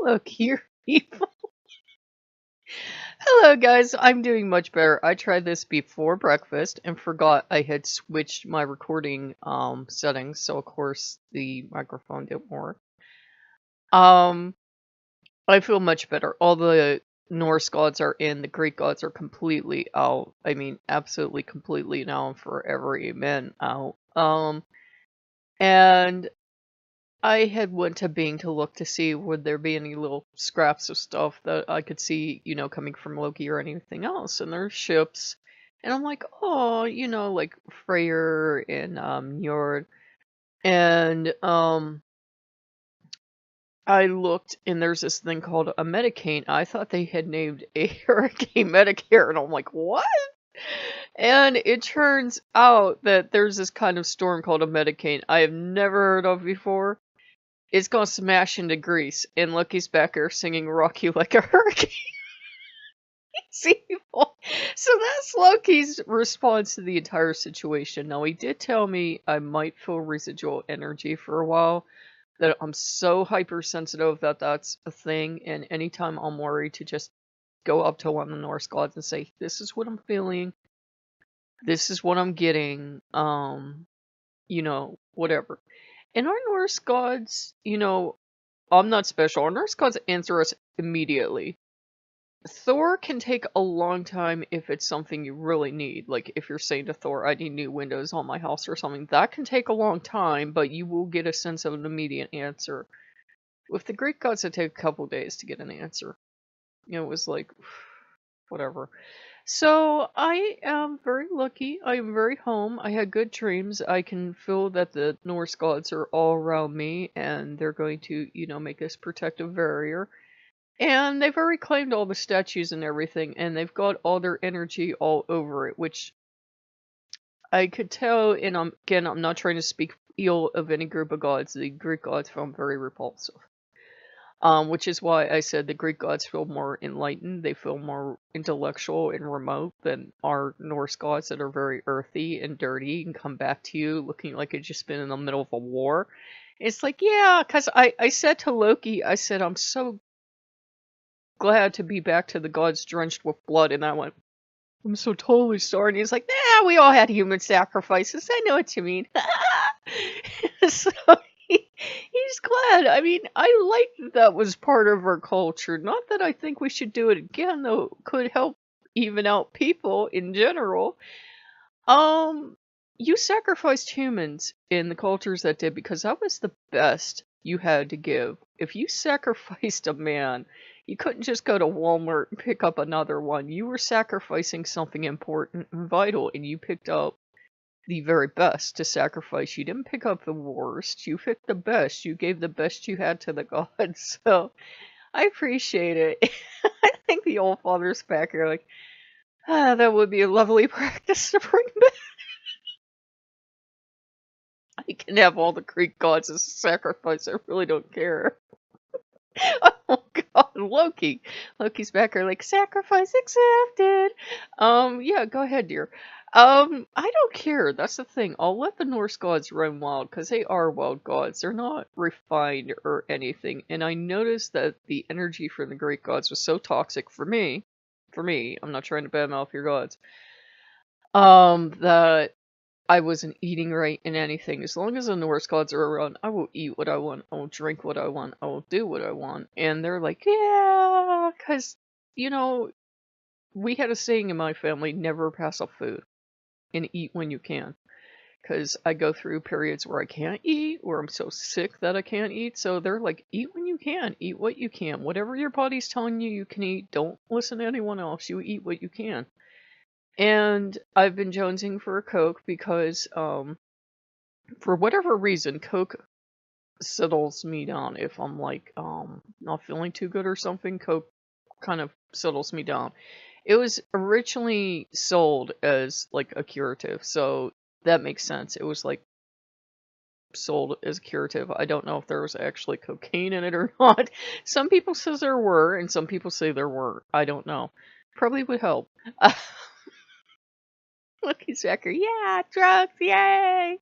Look here, people. Hello, guys. I'm doing much better. I tried this before breakfast and forgot I had switched my recording settings, so of course the microphone didn't work. Um, I feel much better. All the Norse gods are in. The Greek gods are completely out. I mean, absolutely, completely now and forever. Amen. Out. And I had went to Bing to look to see would there be any little scraps of stuff that I could see, coming from Loki or anything else. And there's ships. And I'm like, oh, like Freyr and Njord. And I looked and there's this thing called a Medicane. I thought they had named a hurricane Medicare, and I'm like, what? And it turns out that there's this kind of storm called a Medicane I have never heard of before. It's gonna smash into Greece, and Loki's back there singing "Rock You Like a Hurricane." It's evil. So that's Loki's response to the entire situation. Now, he did tell me I might feel residual energy for a while, that I'm so hypersensitive that that's a thing, and anytime I'm worried to just go up to one of the Norse gods and say, this is what I'm feeling, this is what I'm getting, whatever. And our Norse gods, I'm not special. Our Norse gods answer us immediately. Thor can take a long time if it's something you really need. Like if you're saying to Thor, I need new windows on my house or something. That can take a long time, but you will get a sense of an immediate answer. With the Greek gods, it take a couple days to get an answer. It was like, whatever. So I am very lucky. I am very home. I had good dreams. I can feel that the Norse gods are all around me and they're going to, make this protective barrier. And they've already claimed all the statues and everything, and they've got all their energy all over it, which I could tell, and again, I'm not trying to speak ill of any group of gods. The Greek gods found very repulsive. Which is why I said the Greek gods feel more enlightened, they feel more intellectual and remote than our Norse gods that are very earthy and dirty and come back to you looking like you've just been in the middle of a war. It's like, yeah, because I said to Loki, I said, I'm so glad to be back to the gods drenched with blood, and I went, I'm so totally sorry. And he's like, nah, we all had human sacrifices. I know what you mean. So he's glad. I mean, I like that was part of our culture. Not that I think we should do it again, though it could help even out people in general. You sacrificed humans in the cultures that did because that was the best you had to give. If you sacrificed a man, you couldn't just go to Walmart and pick up another one. You were sacrificing something important and vital, and you picked up the very best to sacrifice. You didn't pick up the worst. You picked the best. You gave the best you had to the gods. So I appreciate it. I think the old fathers back are like, that would be a lovely practice to bring back. I can have all the Greek gods as a sacrifice. I really don't care. Oh god, Loki. Loki's back are like, sacrifice accepted. Yeah, go ahead, dear. I don't care. That's the thing. I'll let the Norse gods run wild, because they are wild gods. They're not refined or anything. And I noticed that the energy from the Greek gods was so toxic for me. For me, I'm not trying to badmouth your gods. That I wasn't eating right in anything. As long as the Norse gods are around, I will eat what I want. I will drink what I want. I will do what I want. And they're like, yeah, because, we had a saying in my family, never pass up food and eat when you can. Because I go through periods where I can't eat, where I'm so sick that I can't eat. So they're like, eat when you can. Eat what you can. Whatever your body's telling you you can eat, don't listen to anyone else. You eat what you can. And I've been jonesing for a Coke because, for whatever reason, Coke settles me down. If I'm like, not feeling too good or something, Coke kind of settles me down. It was originally sold as like a curative, so that makes sense. It was like sold as a curative. I don't know if there was actually cocaine in it or not. Some people says there were, and some people say there weren't. I don't know. Probably would help. Lucky Sacker, yeah, drugs, yay!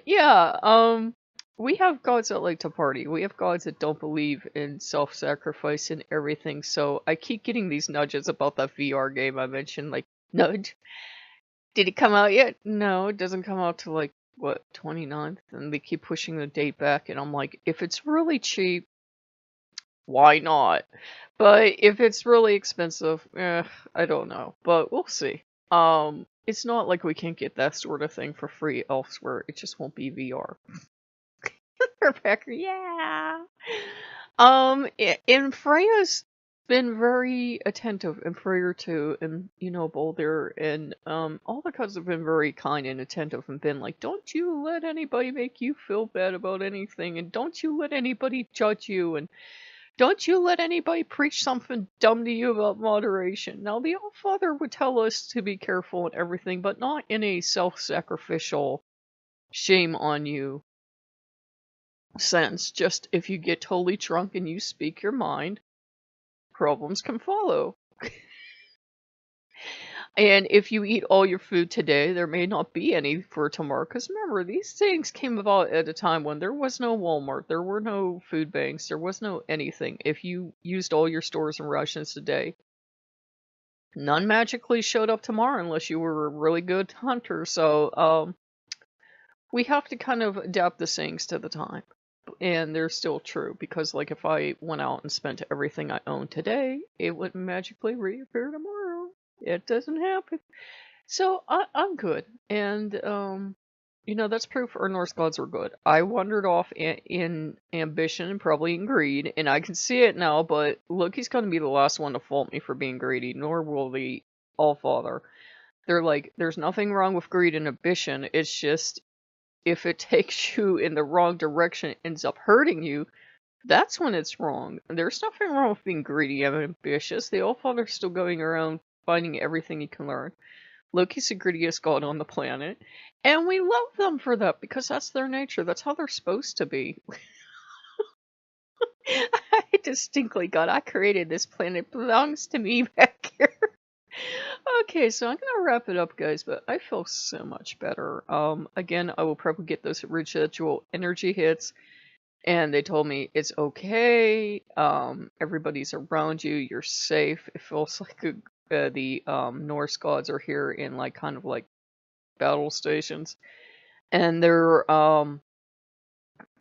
Yeah, we have gods that like to party. We have gods that don't believe in self-sacrifice and everything. So I keep getting these nudges about that VR game I mentioned. Like, nudge. Did it come out yet? No, it doesn't come out till like what 29th, and they keep pushing the date back. And I'm like, if it's really cheap, why not? But if it's really expensive, I don't know. But we'll see. It's not like we can't get that sort of thing for free elsewhere. It just won't be VR. Pecker, yeah. And Freya's been very attentive, and Freya too, and Boulder, and all the cubs have been very kind and attentive, and been like, don't you let anybody make you feel bad about anything, and don't you let anybody judge you, and don't you let anybody preach something dumb to you about moderation. Now, the All-Father would tell us to be careful and everything, but not in a self-sacrificial, shame on you sense. Just if you get totally drunk and you speak your mind, problems can follow. And if you eat all your food today, there may not be any for tomorrow. Because remember, these things came about at a time when there was no Walmart, there were no food banks, there was no anything. If you used all your stores and rations today, none magically showed up tomorrow unless you were a really good hunter. So, we have to kind of adapt the sayings to the time. And they're still true, because like if I went out and spent everything I own today, it would magically reappear tomorrow. It doesn't happen. So I'm good. And that's proof our Norse gods are good. I wandered off in ambition and probably in greed, and I can see it now, but Loki's gonna be the last one to fault me for being greedy, nor will the Allfather. They're like, there's nothing wrong with greed and ambition, it's just if it takes you in the wrong direction, it ends up hurting you, that's when it's wrong. There's nothing wrong with being greedy and ambitious. The Allfather's still going around finding everything he can learn. Loki's the greediest god on the planet, and we love them for that, because that's their nature. That's how they're supposed to be. I distinctly got, I created this planet, it belongs to me back here. Okay, so I'm gonna wrap it up, guys, but I feel so much better. Again, I will probably get those residual energy hits, and they told me it's okay, everybody's around you, you're safe. It feels like the Norse gods are here in like kind of like battle stations, and they're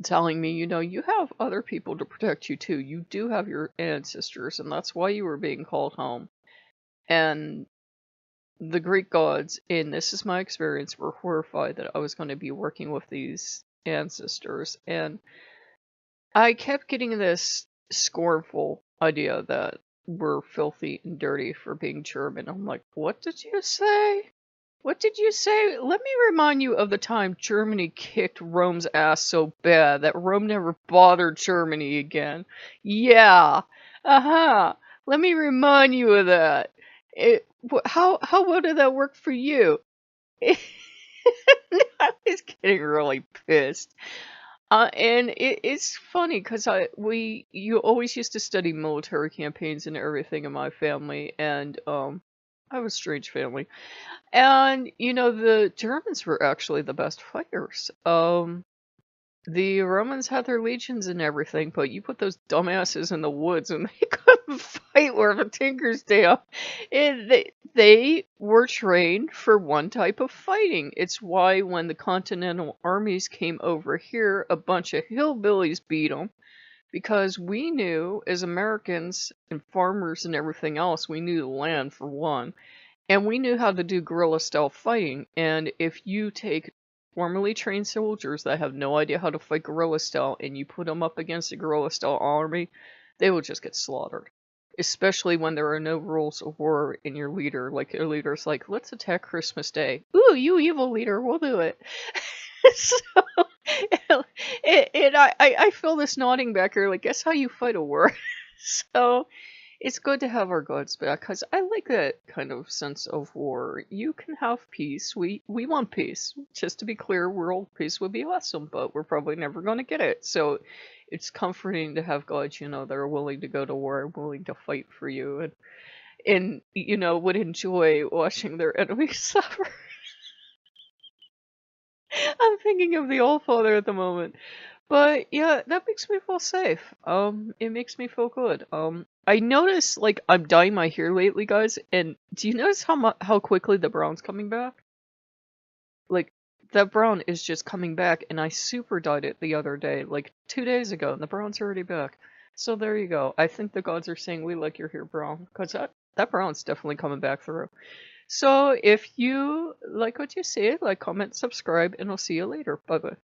telling me, you have other people to protect you too. You do have your ancestors, and that's why you were being called home. And the Greek gods, and this is my experience, were horrified that I was going to be working with these ancestors, and I kept getting this scornful idea that we're filthy and dirty for being German. I'm like, what did you say? What did you say? Let me remind you of the time Germany kicked Rome's ass so bad that Rome never bothered Germany again. Yeah. Uh-huh. Let me remind you of that. How well did that work for you? I was getting really pissed. And it's funny because you always used to study military campaigns and everything in my family, and I have a strange family. And the Germans were actually the best fighters. The Romans had their legions and everything, but you put those dumbasses in the woods and they couldn't fight worth a tinker's tail. And they were trained for one type of fighting. It's why when the Continental armies came over here, a bunch of hillbillies beat them. Because we knew, as Americans and farmers and everything else, we knew the land for one. And we knew how to do guerrilla-style fighting. And if you take formerly trained soldiers that have no idea how to fight guerrilla-style and you put them up against a guerrilla-style army, they will just get slaughtered. Especially when there are no rules of war in your leader. Like, your leader's like, let's attack Christmas Day. Ooh, you evil leader, we'll do it. So, and I feel this nodding back here, like, guess how you fight a war? So, it's good to have our gods back, because I like that kind of sense of war. You can have peace. We want peace. Just to be clear, world peace would be awesome, but we're probably never going to get it. So it's comforting to have gods, that are willing to go to war, willing to fight for you, and would enjoy watching their enemies suffer. I'm thinking of the Allfather at the moment. But yeah, that makes me feel safe. It makes me feel good. I notice like I'm dyeing my hair lately, guys, and do you notice how quickly the brown's coming back? Like that brown is just coming back, and I super dyed it the other day, like 2 days ago, and the brown's already back. So there you go. I think the gods are saying we like your hair brown, because that brown's definitely coming back through. So if you like what you see, like, comment, subscribe, and I'll see you later. Bye bye.